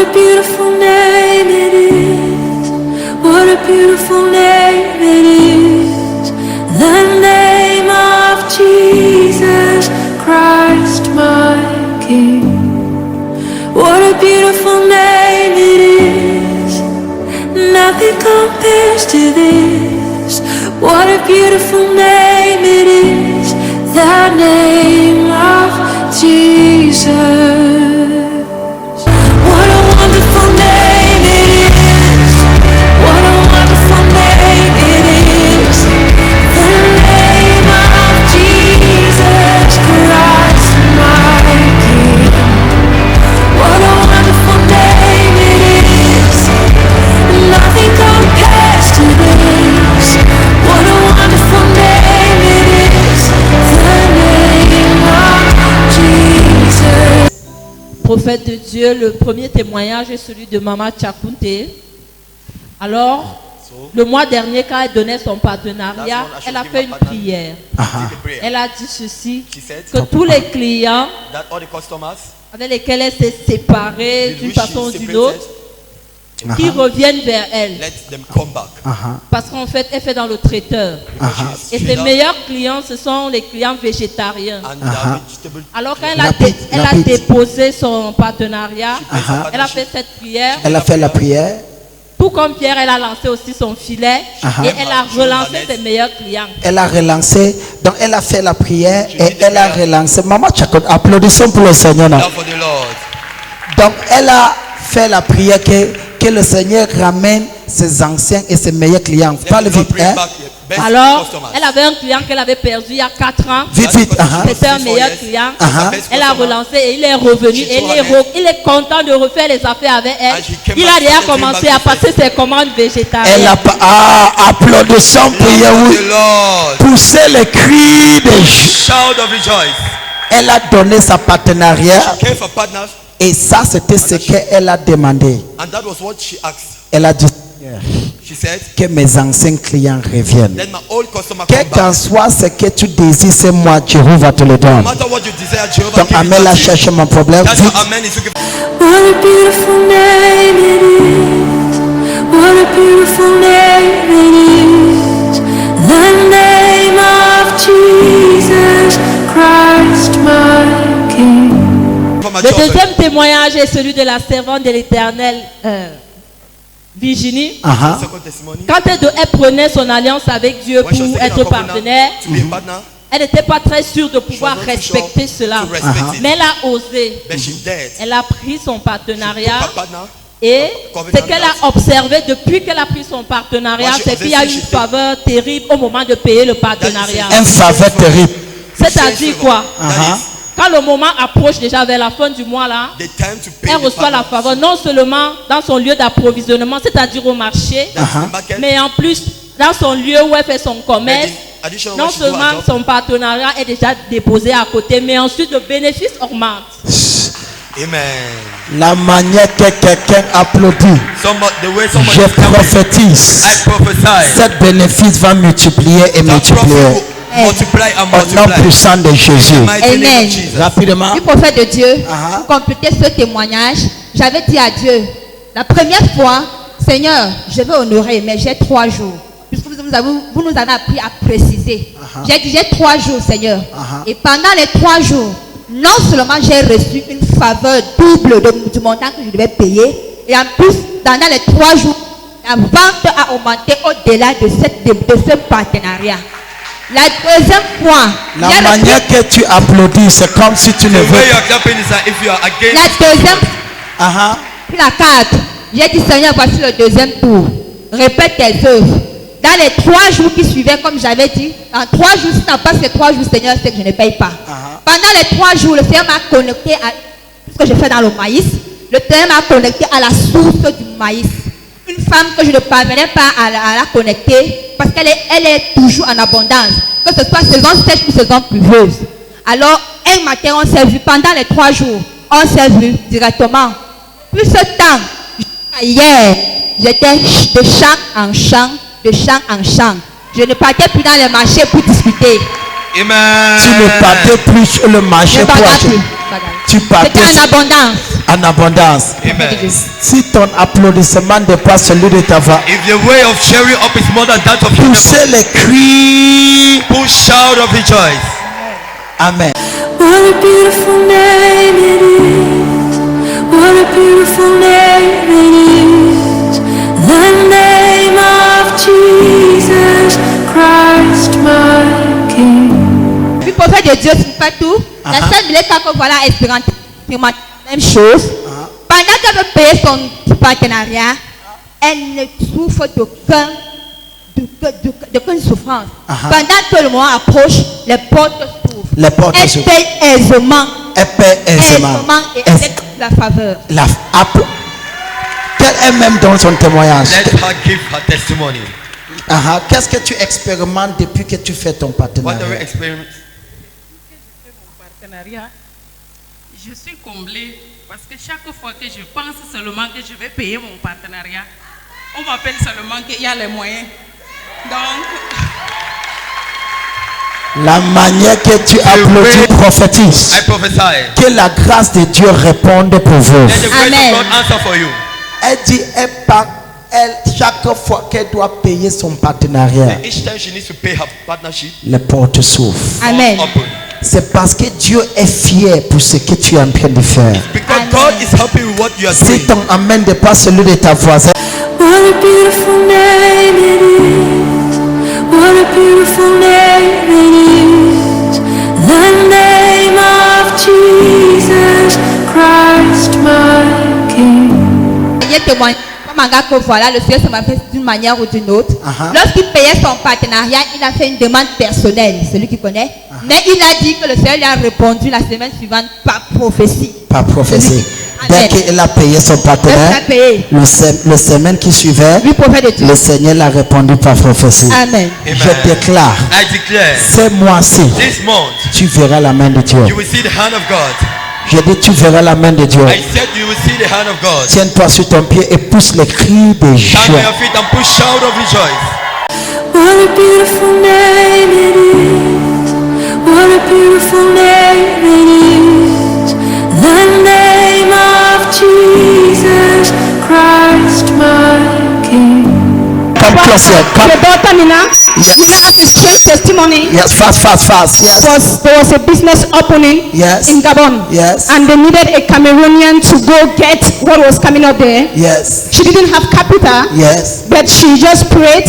a beautiful name it is. What a beautiful name it is. The name of Jesus Christ, my King. What a beautiful name it is. Nothing compares to this. What a beautiful name it is. The name of Jesus. What a wonderful name it is. What a wonderful name it is. The name of Jesus Christ, my King. What a wonderful name it is. Nothing compares to this. What a wonderful name it is. The name of Jesus. Prophète de Dieu, le premier témoignage est celui de Maman Tchakounte. Alors, le mois dernier, quand elle donnait son partenariat, elle a fait une prière. Elle a dit ceci, que tous les clients avec lesquels elle s'est séparée d'une façon ou d'une autre, qui reviennent vers elle. Parce qu'en fait, elle fait dans le traiteur. Et ses meilleurs clients, ce sont les clients végétariens. Alors quand elle a déposé son partenariat, elle a fait cette prière. Elle a fait la prière. Tout comme Pierre, elle a lancé aussi son filet. Et elle a relancé ses meilleurs clients. Elle a relancé, donc elle a fait la prière et elle a relancé. Maman Tchakounte, applaudissons pour le Seigneur. Donc elle a fait la prière que le Seigneur ramène ses anciens et ses meilleurs clients. Parle vite, hein? Alors, elle avait un client qu'elle avait perdu il y a 4 ans. Vite. C'était un meilleur client. Elle a relancé et il est revenu. Et il est content de refaire les affaires avec elle. Il a déjà commencé à passer ses commandes végétariennes. Elle a applaudissons pour Yahweh. Poussez les cris de joie. Elle a donné sa partenariat. Et ça, c'était ce qu'elle a demandé. Elle a dit que mes anciens clients reviennent. Quel qu'en soit ce que tu désires, c'est moi, Jéhovah va te le donner. Donc, Amen la cherche mon problème. What a beautiful name it is. What a beautiful name it is. The name of Jesus Christ, my King. Le deuxième témoignage est celui de la servante de l'Éternel, Virginie. Quand elle prenait son alliance avec Dieu pour être partenaire, elle n'était pas très sûre de pouvoir respecter cela. Mais elle a osé. Elle a pris son partenariat. Et ce qu'elle a observé depuis qu'elle a pris son partenariat, c'est qu'il y a une faveur terrible au moment de payer le partenariat. Une faveur terrible. C'est-à-dire quoi? Quand le moment approche déjà vers la fin du mois là, elle reçoit la faveur non seulement dans son lieu d'approvisionnement, c'est-à-dire au marché, mais en plus dans son lieu où elle fait son commerce. Non seulement son partenariat est déjà déposé à côté, mais ensuite le bénéfice augmente. Amen. La manière que quelqu'un applaudit, je prophétise, cet bénéfice va multiplier et multiplier. Au nom puissant de Jésus. Amen. Rapidement. Du prophète de Dieu, pour compléter ce témoignage, j'avais dit à Dieu, la première fois, Seigneur, je vais honorer, mais j'ai 3 jours. Puisque vous nous avez appris à préciser. J'ai dit, j'ai 3 jours, Seigneur. Et pendant les 3 jours, non seulement j'ai reçu une faveur double du montant que je devais payer, et en plus, pendant les 3 jours, la vente a augmenté au-delà de ce partenariat. La deuxième fois, la manière que tu applaudis, c'est comme si tu ne veux. La deuxième, puis la 4, j'ai dit Seigneur, voici le deuxième tour. Répète tes œuvres. Dans les 3 jours qui suivaient, comme j'avais dit, en 3 jours, si tu n'as pas ces 3 jours, Seigneur, c'est que je ne paye pas. Pendant les 3 jours, le Seigneur m'a connecté à ce que je fais dans le maïs. Le Seigneur m'a connecté à la source du maïs. Une femme que je ne parvenais pas à la connecter parce qu'elle est toujours en abondance, que ce soit saison sèche ou saison pluvieuse. Alors, un matin, on s'est vu, pendant les 3 jours, on s'est vu directement. Plus ce temps, hier, j'étais de champ en champ, de champ en champ. Je ne partais plus dans les marchés pour discuter. Amen. Tu ne partais plus sur le marché pour acheter. Tu partais en abondance. En abondance. Amen. Si ton applaudissement dépasse celui de ta voix, If the way of cheering up is more than that of your poussez les cris. push shout of rejoice. Amen. What a beautiful name it is. What a beautiful name it is. The name of Jesus Christ, my King. Puis prophète de Dieu, c'est pas tout. La sœur Mileka, que voilà, expérimenté la même chose. Pendant qu'elle veut payer son partenariat, elle ne souffre d'aucune souffrance. Pendant que le moment approche, les portes s'ouvrent. Les portes Elle s'ouvrent. paye aisément. Elle paie aisément. Et avec la faveur. Qu'elle même donne son témoignage. Let her give her testimony. Qu'est-ce que tu expérimentes depuis que tu fais ton What do we partenariat? experience? Je suis comblée parce que chaque fois que je pense seulement que je vais payer mon partenariat, on m'appelle seulement qu'il y a les moyens. Donc, La manière que tu applaudis prophétise. I prophesy. Que la grâce de Dieu réponde pour vous. Let the grace Amen. of God answer for you. Elle dit, chaque fois qu'elle doit payer son partenariat, Each time she needs to pay her partnership, les portes s'ouvrent. Amen. open. C'est parce que Dieu est fier pour ce que tu es en train de faire. Because Amen. God is happy with what you are Si doing. ton amen dépasse celui de ta voisine, What a beautiful name it is. What a beautiful name it is. The name of Jesus Christ, my King. Dernier témoignage, comme un gars que voilà, le Seigneur m'a fait d'une manière ou d'une autre. Lorsqu'il payait son partenariat, il a fait une demande personnelle, celui qui connaît. Mais il a dit que le Seigneur lui a répondu la semaine suivante par prophétie. par prophétie. Dès Amen. qu'il a payé son partenaire, Il a payé. le semaine qui suivait, Lui, prophète de Dieu. le Seigneur l'a répondu par prophétie. Amen. Je déclare, I declare, ce mois-ci, this month, tu verras la main de Dieu. you will see the hand of God. Je dis, tu verras la main de Dieu. I said you will see the hand of God. Tiens-toi sur ton pied et pousse les cris de Stand on joie. your feet and push shout of rejoice. What a beautiful name it is. What a beautiful name it is. The name of Jesus Christ, my King. Come closer. Come. The daughter Nina, Yes. Nina has a strange testimony. Yes, fast. Yes. There was a business opening Yes. in Gabon. Yes. And they needed a Cameroonian to go get what was coming up there. Yes. She didn't have capital, Yes. but she just prayed,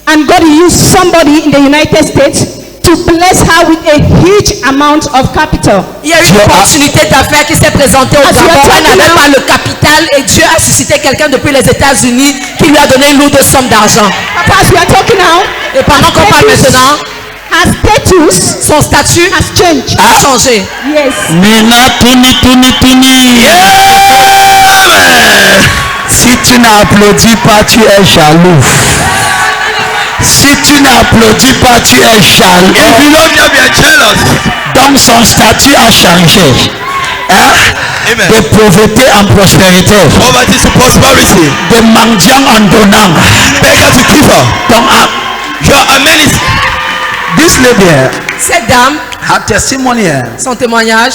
and God used somebody in the United States to bless her with a huge amount of capital. Il y a eu une opportunité d'affaires qui s'est présentée au Gabon. Elle n'avait pas le capital et Dieu a suscité quelqu'un depuis les États-Unis qui lui a donné une lourde somme d'argent. Papa, as we are talking now, Et pendant qu'on parle maintenant, her status son statut has changed. a changé. Yes. Nina, tuni. Si tu n'applaudis pas, tu es jaloux. Si tu n'applaudis pas, tu es jaloux. If you don't hear me, I'm jealous. Donc son statut a changé. Amen. De pauvreté en prospérité. Poverty to prosperity. De mendiant en donnant. Beggar to giver. Donc, Your amen is. this lady, Cette dame, her testimony, son témoignage,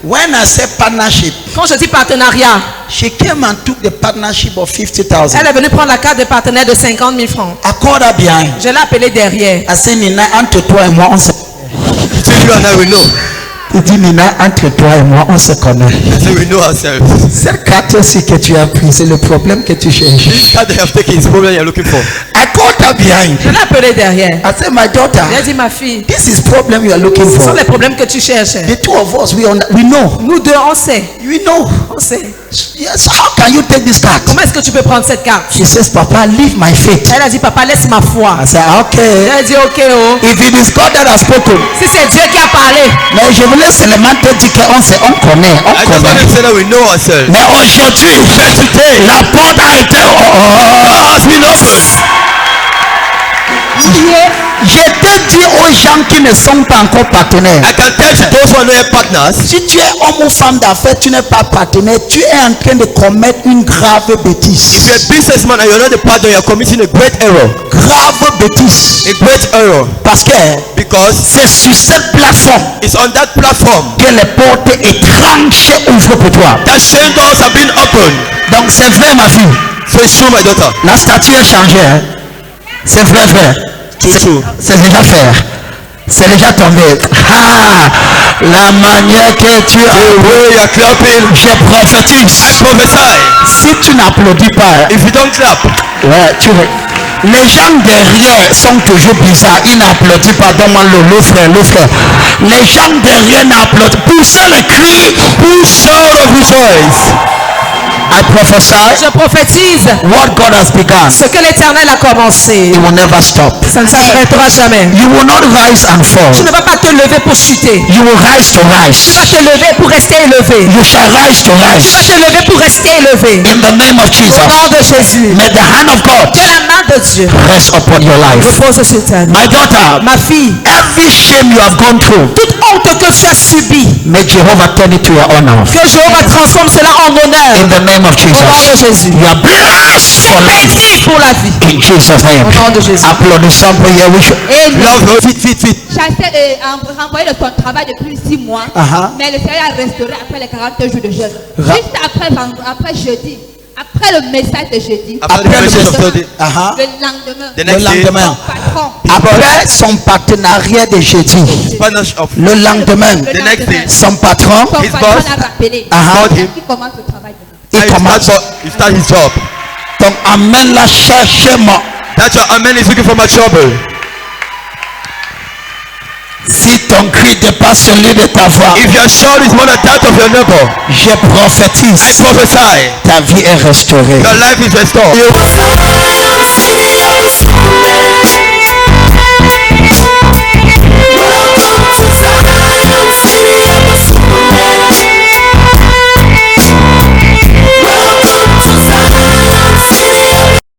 when I say partnership, quand je dis partenariat, she came and took the partnership of 50,000. elle est venue prendre la carte de partenaire de 50 000 francs. I called her behind. Je l'ai appelée derrière. I said, Nina, entre toi et moi, on se... So you and I will know. Il dit, Nina, entre toi et moi, on se connaît. So we know ourselves. Cette carte aussi que tu as prise, c'est le problème que tu cherches. This card they have taken is the problem you're looking for. I called her behind. Je l'ai appelée derrière. I said, my daughter, J'ai dit, ma fille, this is problem you are looking ce sont for. les problèmes que tu cherches. The two of us, we know. Nous deux, on sait. We know. On sait. Yes, how can you take this card? Comment est-ce que tu peux prendre cette carte? She says, Papa, leave my faith. Elle a dit, papa, laisse ma foi. I said, okay. Elle a dit, ok, oh. If it is God that has spoken, Si c'est Dieu qui a parlé, mais je voulais seulement te dire qu'on connaît, I just want to say that we know ourselves. Mais aujourd'hui, la porte a été has been opened. Je te dis aux gens qui ne sont pas encore partenaires. I can tell to those who are not partners. Si tu es homme ou femme d'affaires, tu n'es pas partenaire, tu es en train de commettre une grave bêtise. If you're a businessman and you're not a partner, you're committing a great error. Grave bêtise. A great error. Parce que Because c'est sur cette plateforme it's on that platform que les portes étranges ouvrent pour toi. that strange doors have been opened. Donc c'est vrai, ma fille. So it's true, my daughter. La statue est changée. Hein? C'est vrai, vrai. C'est déjà fait. C'est déjà tombé. Ah, la manière que tu as clapping, je prophétise. I prophesy. Si tu n'applaudis pas, if you don't clap, ouais, les gens derrière sont toujours bizarres. Ils n'applaudissent pas. Donne-moi le frère, le frère. Les gens derrière n'applaudissent. Poussez le cri. Push out of his voice. I prophesy. Je prophétise. What God has begun. Ce que l'Éternel a commencé. It will never stop. Ça ne s'arrêtera jamais. You will not rise and fall. Tu ne vas pas te lever pour chuter. You will rise to rise. Tu vas te lever pour rester élevé. You shall rise to rise. Tu vas te lever pour rester élevé. In the name of Jesus. Au nom de Jésus. May the hand of God. Que la main de Dieu rest upon your life. Repose sur ta vie. My daughter. Ma fille. Every shame you have gone through. Toute honte que tu as subie. May Jehovah turn it to your honor. Que Jéhovah transforme cela en honneur. In the name of Jesus. Au nom de Jésus. You are blessed for life. Pour la vie. In Jesus' name. Au nom de Jésus. Applaudissons pour Yahweh. Love, vite. J'ai renvoyé de ton travail depuis 6 mois. Mais le Seigneur a restauré après les 40 jours de jeûne. Juste après jeudi. Après le message de jeudi. Après le message de jeudi. Le lendemain. Après son partenariat de jeudi. Le lendemain. Son patron. His boss. Il commence le travail. He start his job. Donc amène-la chercher-moi. That's your amen is looking for my trouble. Si ton cri dépasse celui de ta voix, if your shout is more than that of your neighbor, je prophétise. I prophesy. Ta vie est restaurée. Your life is restored.